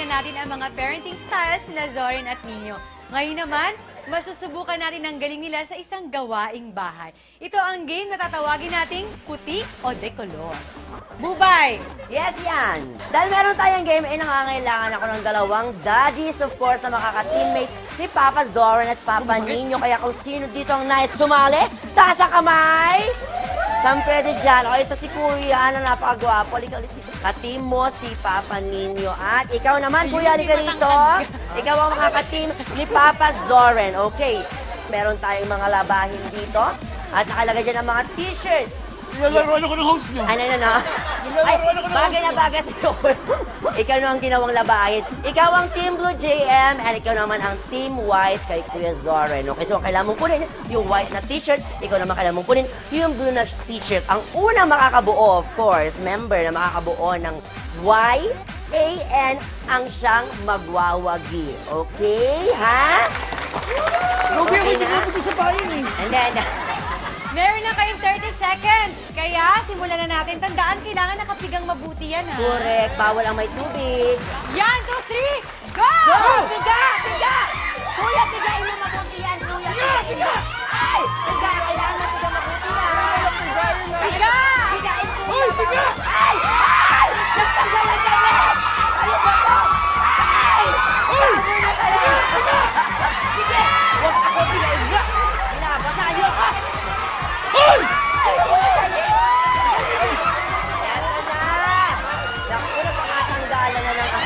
na natin ang mga parenting styles na Zorin at Nino. Ngayon naman, masusubukan natin ang galing nila sa isang gawaing bahay. Ito ang game na tatawagin nating puti o decolor. Bubay! Yes, yan. Dahil meron tayong game, nangangailangan ako ng dalawang daddies, of course, na makaka-teammate ni Papa Zorin at Papa Nino. Kaya kung sino dito ang nais sumali, taas ang kamay! Saan pwede dyan? O, ito si Kuya na napakagwapo. Halika ulit dito. Ka-team mo si Papa Nino. At ikaw naman, Kuya, halika rito. Ikaw ang makaka-team ni Papa Zorin. Okay. Meron tayong mga labahin dito. At nakalagay dyan ang mga t-shirt. Nilalaroan ako ng host niyo. Ano? Ay, bagay na bagay sa'yo. Ikaw na ang ginawang labahin. Ikaw ang Team Blue JM and ikaw naman ang Team White kay Kuya Zorin. Okay, so kailangan mong kunin yung white na t-shirt. Ikaw naman kailangan mong kunin yung blue na t-shirt. Ang unang makakabuo, of course, member na makakabuo ng YAN ang siyang magwawagi. Okay, ha? Ruby, ako Okay hindi na? ko sa bayan eh. And then, Meron na kayong 30 seconds. Kaya simulan na natin. Tandaan, kailangan nakapigang mabuti yan, ha? correct, bawal ang may tubig. Yan, 2, 3, go! Go! Piga! Piga! Kuya, pigain mo mabuti yan, kuya. Piga! Ay! Piga! Kailangan mo piga mabuti yan. Piga! Pigain kuya. Uy, piga! Ay! Ay! Nagtanggal ang damit! Ano ba to? Ay! Sabi na ka na! Sige! Huwag ako pigain mo! Pinabasahan niyo ako! Hoy! Yan na! Naku, napakatanggalan na ng...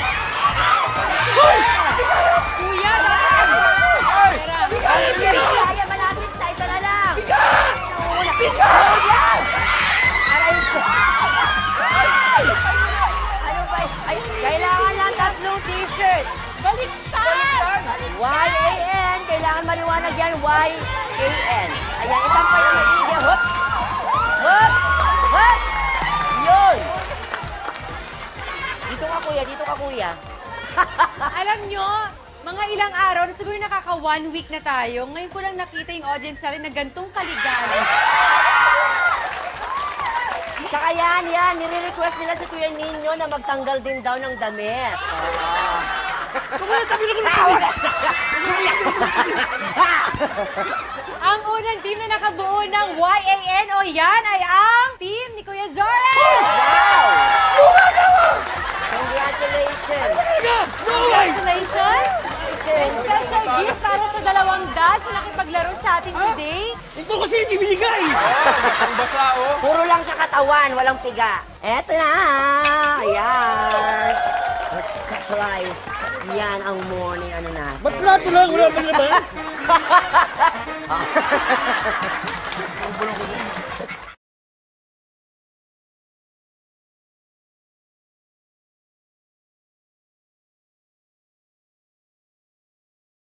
Kuya, dapat! Pera. Kaya malapit na, ito na lang! Nauna! Yan! Aray ko! Ano ba? Ay, kailangan ng tatlong t-shirt! Baliktad! YAN! Kailangan maliwanag yan, YAN. Ayan, isang pa yung maigil. Hop! Hop! Hop! Yun! Dito ka, kuya. Dito ka, kuya. Alam nyo, mga ilang araw, na siguro nakaka 1 week na tayo. Ngayon ko lang nakita yung audience natin na gantong kaligalig. Tsaka yan, nire-request nila si Kuya Nino na magtanggal din daw ng damit. Kuya, tabi na ko ng tubig. Ang unang team na nakabuo ng YAN o yan ay ang team ni Kuya Zorin! Wow! Congratulations! No way! Congratulations! May special gift para sa dalawang dads na nakipaglaro sa atin today. Ito kasi hindi binigay. Ang basa, oh. Puro lang sa katawan, walang piga. Eto na! Ayan! Specialized. Yan ang morning, ano na. Ba't plato lang? Wala pa naman.